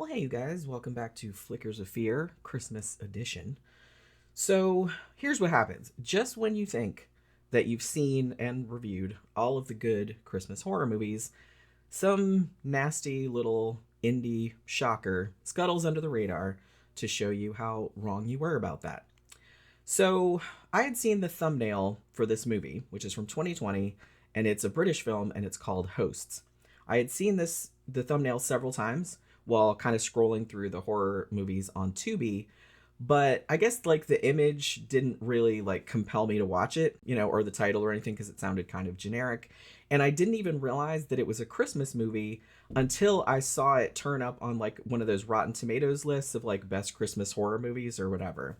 Hey, you guys, welcome back to Flickers of Fear, Christmas edition. So, here's what happens. Just when you think that you've seen and reviewed all of the good Christmas horror movies, some nasty little indie shocker scuttles under the radar to show you how wrong you were about that. So, I had seen the thumbnail for this movie, which is from 2020, and it's a British film, and it's called Hosts. I had seen the thumbnail several times while kind of scrolling through the horror movies on Tubi, but I guess like the image didn't really like compel me to watch it, or the title or anything because it sounded kind of generic. And I didn't even realize that it was a Christmas movie until I saw it turn up on like one of those Rotten Tomatoes lists of like best Christmas horror movies or whatever.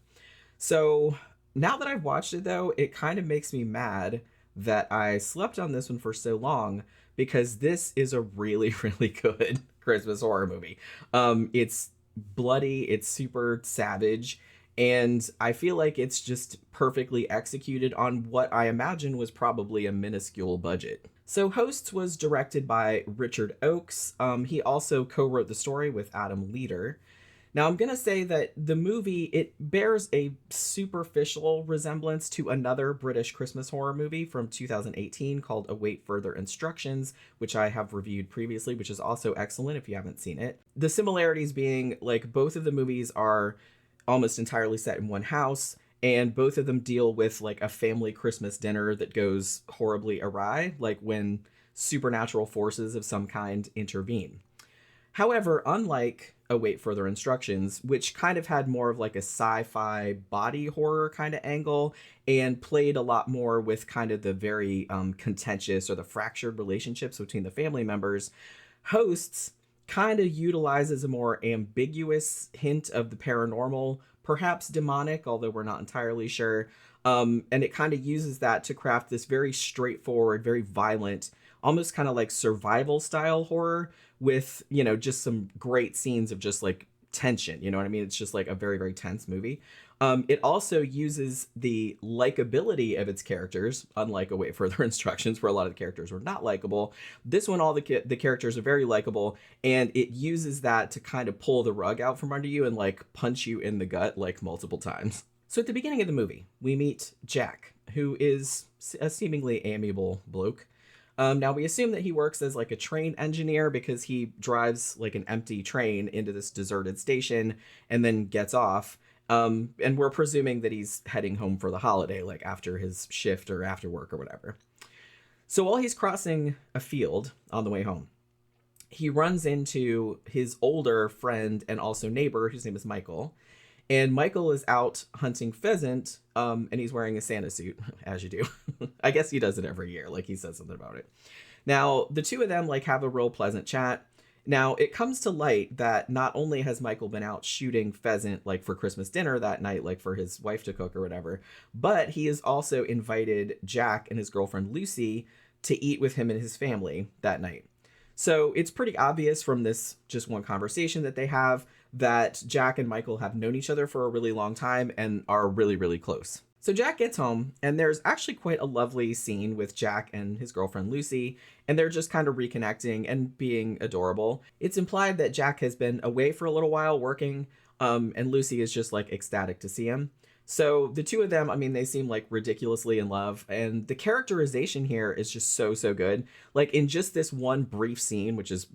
So now that I've watched it though, it kind of makes me mad that I slept on this one for so long because this is a really, really good Christmas horror movie. It's bloody, it's super savage, and I feel like it's just perfectly executed on what I imagine was probably a minuscule budget. So Hosts was directed by Richard Oakes. He also co-wrote the story with Adam Leader. Now, I'm going to say that the movie, it bears a superficial resemblance to another British Christmas horror movie from 2018 called Await Further Instructions, which I have reviewed previously, which is also excellent if you haven't seen it. The similarities being, like, both of the movies are almost entirely set in one house, and both of them deal with, like, a family Christmas dinner that goes horribly awry, like when supernatural forces of some kind intervene. However, unlike Await Further Instructions, which kind of had more of like a sci-fi body horror kind of angle and played a lot more with kind of the very contentious or the fractured relationships between the family members, Hosts kind of utilizes a more ambiguous hint of the paranormal, perhaps demonic, although we're not entirely sure. And it kind of uses that to craft this very straightforward, very violent, almost kind of like survival style horror with, just some great scenes of just like tension. You know what I mean? It's just like a very, very tense movie. It also uses the likability of its characters, unlike Await Further Instructions, where a lot of the characters were not likable. This one, all the characters are very likable, and it uses that to kind of pull the rug out from under you and like punch you in the gut like multiple times. So at the beginning of the movie, we meet Jack, who is a seemingly amiable bloke. Now we assume that he works as like a train engineer because he drives like an empty train into this deserted station and then gets off. And we're presuming that he's heading home for the holiday, like after his shift or after work or whatever. So while he's crossing a field on the way home, he runs into his older friend and also neighbor, whose name is Michael. And Michael is out hunting pheasant, and he's wearing a Santa suit, as you do. I guess he does it every year, like he says something about it. Now, the two of them like have a real pleasant chat. Now, it comes to light that not only has Michael been out shooting pheasant like for Christmas dinner that night, like for his wife to cook or whatever, but he has also invited Jack and his girlfriend Lucy to eat with him and his family that night. So it's pretty obvious from this just one conversation that they have that Jack and Michael have known each other for a really long time and are really, really close. So Jack gets home, and there's actually quite a lovely scene with Jack and his girlfriend Lucy, and they're just kind of reconnecting and being adorable. It's implied that Jack has been away for a little while working, and Lucy is just like ecstatic to see him. So the two of them, I mean, they seem like ridiculously in love, and the characterization here is just so, so good. Like in just this one brief scene, which is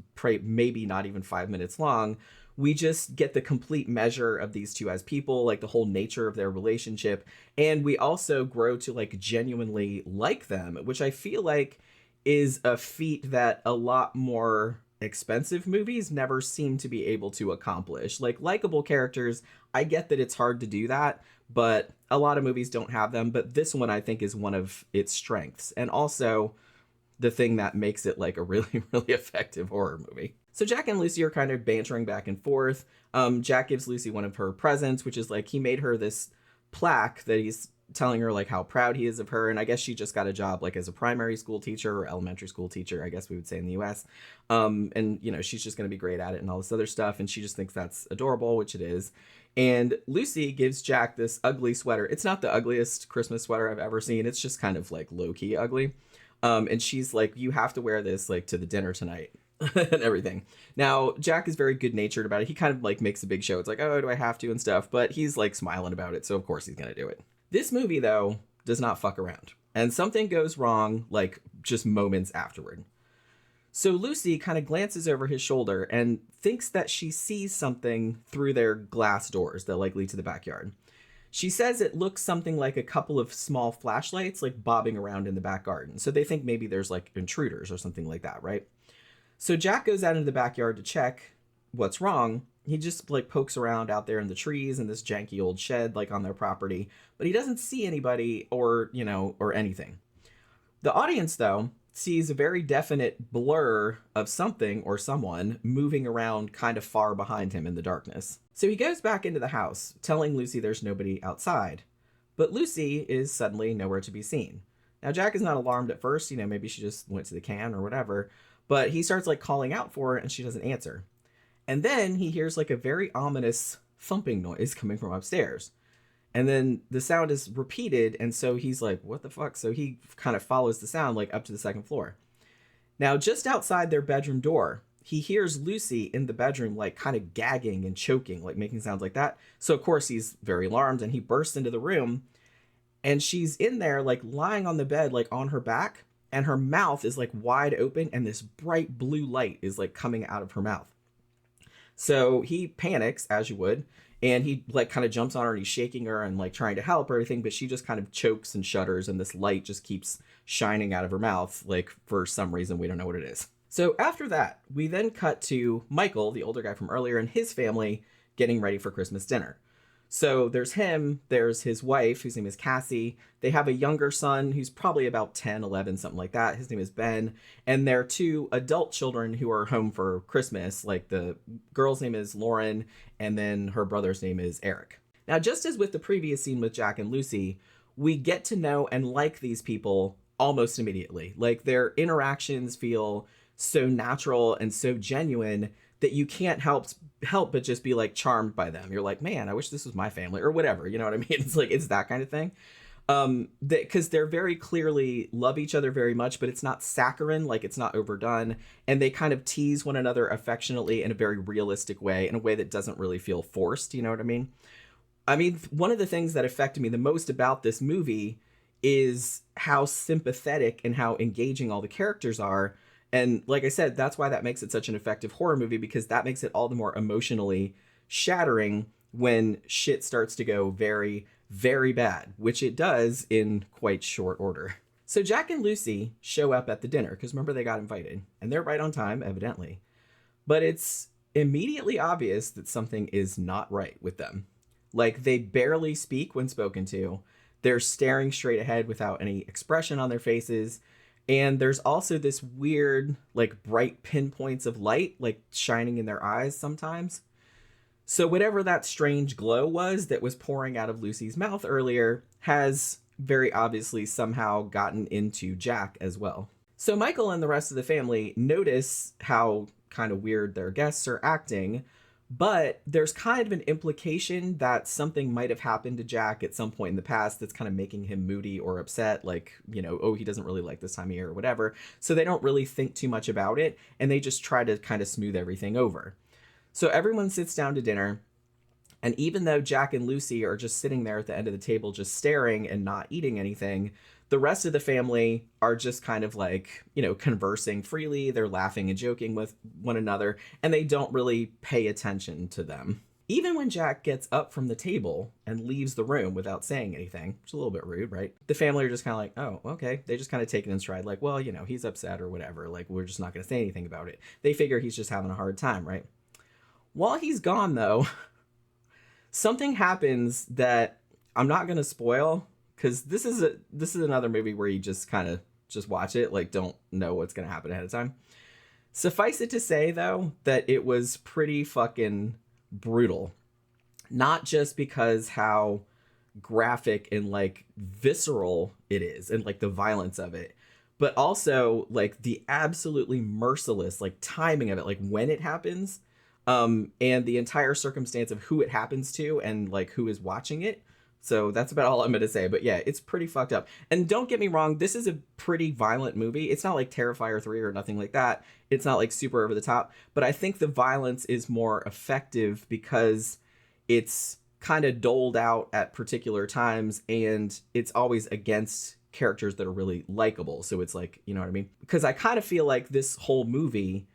maybe not even 5 minutes long, we just get the complete measure of these two as people, like the whole nature of their relationship. And we also grow to like genuinely like them, which I feel like is a feat that a lot more expensive movies never seem to be able to accomplish. Like likable characters, I get that it's hard to do that, but a lot of movies don't have them. But this one I think is one of its strengths, and also the thing that makes it like a really, really effective horror movie. So Jack and Lucy are kind of bantering back and forth. Jack gives Lucy one of her presents, which is like he made her this plaque that he's telling her like how proud he is of her. And I guess she just got a job like as a primary school teacher or elementary school teacher, I guess we would say in the US. And, she's just going to be great at it and all this other stuff. And she just thinks that's adorable, which it is. And Lucy gives Jack this ugly sweater. It's not the ugliest Christmas sweater I've ever seen. It's just kind of like low key ugly. And she's like, you have to wear this like to the dinner tonight. and everything. Now, Jack is very good natured about it. He kind of like makes a big show. It's like, oh, do I have to and stuff? But he's like smiling about it. So of course he's going to do it. This movie, though, does not fuck around. And something goes wrong like just moments afterward. So Lucy kind of glances over his shoulder and thinks that she sees something through their glass doors that like lead to the backyard. She says it looks something like a couple of small flashlights like bobbing around in the back garden. So they think maybe there's like intruders or something like that, right? So Jack goes out into the backyard to check what's wrong. He just like pokes around out there in the trees in this janky old shed like on their property, but he doesn't see anybody or, or anything. The audience, though, sees a very definite blur of something or someone moving around kind of far behind him in the darkness. So he goes back into the house, telling Lucy there's nobody outside. But Lucy is suddenly nowhere to be seen. Now, Jack is not alarmed at first. Maybe she just went to the can or whatever. But he starts like calling out for her and she doesn't answer. And then he hears like a very ominous thumping noise coming from upstairs. And then the sound is repeated, and so he's like, what the fuck? So he kind of follows the sound, like, up to the second floor. Now, just outside their bedroom door, he hears Lucy in the bedroom, like, kind of gagging and choking, like, making sounds like that. So, of course, he's very alarmed, and he bursts into the room, and she's in there, like, lying on the bed, like, on her back, and her mouth is, like, wide open, and this bright blue light is, like, coming out of her mouth. So he panics, as you would, and he like kind of jumps on her and he's shaking her and like trying to help or everything, but she just kind of chokes and shudders and this light just keeps shining out of her mouth, like for some reason we don't know what it is. So after that, we then cut to Michael, the older guy from earlier, and his family getting ready for Christmas dinner. So there's him, there's his wife, whose name is Cassie. They have a younger son who's probably about 10, 11, something like that. His name is Ben. And their two adult children who are home for Christmas. Like the girl's name is Lauren, and then her brother's name is Eric. Now, just as with the previous scene with Jack and Lucy, we get to know and like these people almost immediately. Like their interactions feel so natural and so genuine that you can't help but just be like charmed by them. You're like, man, I wish this was my family or whatever. You know what I mean? It's like, it's that kind of thing. Because they're very clearly love each other very much, but it's not saccharine, like it's not overdone. And they kind of tease one another affectionately in a very realistic way, in a way that doesn't really feel forced. You know what I mean? I mean, one of the things that affected me the most about this movie is how sympathetic and how engaging all the characters are. And like I said, that's why that makes it such an effective horror movie, because that makes it all the more emotionally shattering when shit starts to go very, very bad, which it does in quite short order. So Jack and Lucy show up at the dinner, because remember they got invited, and they're right on time, evidently. But it's immediately obvious that something is not right with them. Like, they barely speak when spoken to. They're staring straight ahead without any expression on their faces. And there's also this weird, like, bright pinpoints of light, like, shining in their eyes sometimes. So whatever that strange glow was that was pouring out of Lucy's mouth earlier has very obviously somehow gotten into Jack as well. So Michael and the rest of the family notice how kind of weird their guests are acting, but there's kind of an implication that something might have happened to Jack at some point in the past that's kind of making him moody or upset, like, you know, oh, he doesn't really like this time of year or whatever. So they don't really think too much about it, and they just try to kind of smooth everything over. So everyone sits down to dinner, and even though Jack and Lucy are just sitting there at the end of the table just staring and not eating anything, the rest of the family are just kind of like, you know, conversing freely. They're laughing and joking with one another, and they don't really pay attention to them. Even when Jack gets up from the table and leaves the room without saying anything, which is a little bit rude, right? The family are just kind of like, oh, okay. They just kind of take it in stride, like, well, you know, he's upset or whatever. Like, we're just not going to say anything about it. They figure he's just having a hard time, right? While he's gone, though, something happens that I'm not going to spoil, because this is another movie where you just kind of just watch it, like, don't know what's going to happen ahead of time. Suffice it to say, though, that it was pretty fucking brutal. Not just because how graphic and, like, visceral it is and, like, the violence of it, but also, like, the absolutely merciless, like, timing of it, like, when it happens, and the entire circumstance of who it happens to and, like, who is watching it So that's about all I'm going to say. But yeah, it's pretty fucked up. And don't get me wrong, this is a pretty violent movie. It's not like Terrifier 3 or nothing like that. It's not like super over the top. But I think the violence is more effective because it's kind of doled out at particular times, and it's always against characters that are really likable. So it's like, you know what I mean? Because I kind of feel like this whole movie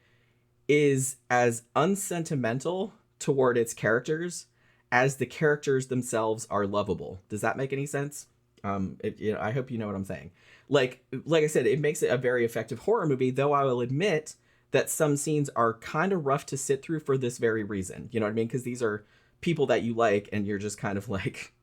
is as unsentimental toward its characters as the characters themselves are lovable. Does that make any sense? I hope you know what I'm saying. Like I said, it makes it a very effective horror movie, though I will admit that some scenes are kind of rough to sit through for this very reason. You know what I mean? Because these are people that you like, and you're just kind of like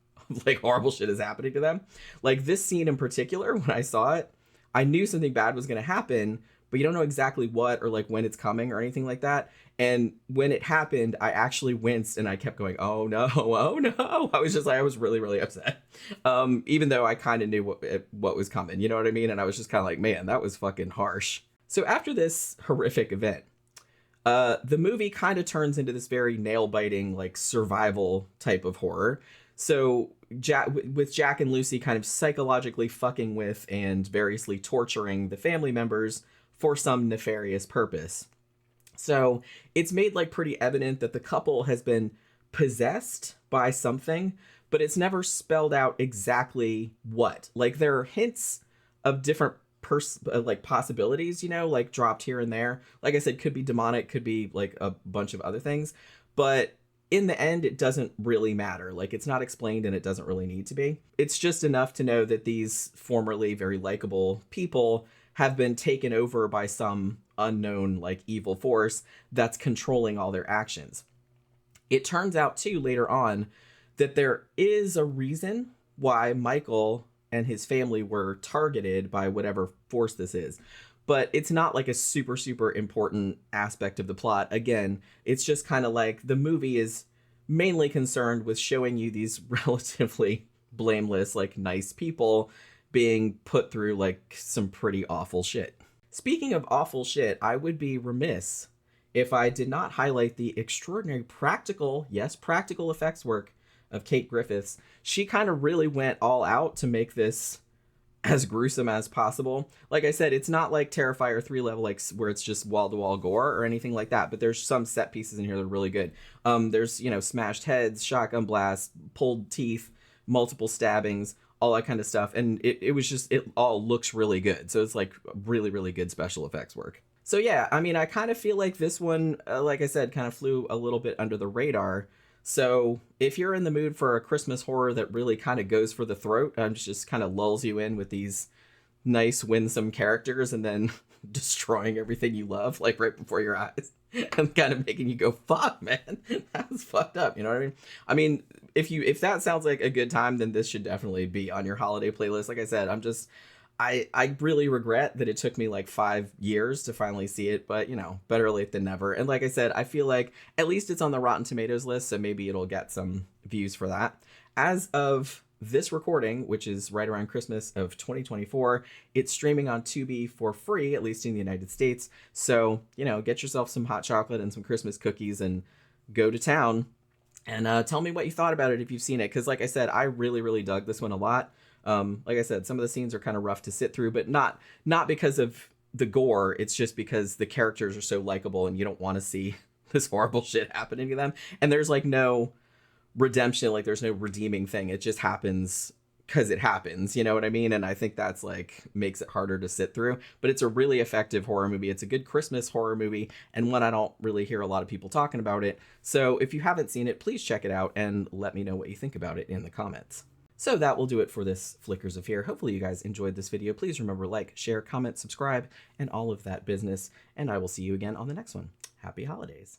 horrible shit is happening to them. Like this scene in particular, when I saw it, I knew something bad was going to happen, but you don't know exactly what or like when it's coming or anything like that. And when it happened, I actually winced and I kept going, oh no, oh no. I was really, really upset. Even though I kind of knew what was coming, you know what I mean? And I was just kind of like, man, that was fucking harsh. So after this horrific event, the movie kind of turns into this very nail-biting, like survival type of horror. So with Jack and Lucy kind of psychologically fucking with and variously torturing the family members for some nefarious purpose. So it's made like pretty evident that the couple has been possessed by something, but it's never spelled out exactly what. Like there are hints of different like possibilities, you know, like dropped here and there. Like I said, could be demonic, could be like a bunch of other things, but in the end, it doesn't really matter. Like it's not explained and it doesn't really need to be. It's just enough to know that these formerly very likable people have been taken over by some unknown like evil force that's controlling all their actions. It turns out too later on that there is a reason why Michael and his family were targeted by whatever force this is. But it's not like a super, super important aspect of the plot. Again, it's just kind of like the movie is mainly concerned with showing you these relatively blameless, like nice people being put through like some pretty awful shit. Speaking of awful shit, I would be remiss if I did not highlight the extraordinary practical effects work of Kate Griffiths. She kind of really went all out to make this as gruesome as possible. Like I said, it's not like Terrifier 3 level, like where it's just wall-to-wall gore or anything like that, but there's some set pieces in here that are really good. There's, you know, smashed heads, shotgun blasts, pulled teeth, multiple stabbings, all that kind of stuff. And it all looks really good. So it's like really, really good special effects work. So yeah, I mean, I kind of feel like this one, like I said, kind of flew a little bit under the radar. So if you're in the mood for a Christmas horror that really kind of goes for the throat, just kind of lulls you in with these nice, winsome characters and then destroying everything you love, like right before your eyes, and kind of making you go, fuck, man, that was fucked up. You know what I mean? I mean, if that sounds like a good time, then this should definitely be on your holiday playlist. Like I said, I really regret that it took me like 5 years to finally see it, but you know, better late than never. And like I said, I feel like at least it's on the Rotten Tomatoes list, so maybe it'll get some views for that. As of this recording, which is right around Christmas of 2024, it's streaming on Tubi for free, at least in the United States. So, you know, get yourself some hot chocolate and some Christmas cookies and go to town. And tell me what you thought about it if you've seen it, because like I said, I really, really dug this one a lot. Like I said, some of the scenes are kind of rough to sit through, but not because of the gore. It's just because the characters are so likable and you don't want to see this horrible shit happening to them. And there's like no redemption, like there's no redeeming thing. It just happens because it happens, you know what I mean? And I think that's like makes it harder to sit through, but it's a really effective horror movie. It's a good Christmas horror movie, and one I don't really hear a lot of people talking about it. So if you haven't seen it, please check it out and let me know what you think about it in the comments. So that will do it for this Flickers of Fear. Hopefully you guys enjoyed this video. Please remember, like, share, comment, subscribe, and all of that business. And I will see you again on the next one. Happy holidays.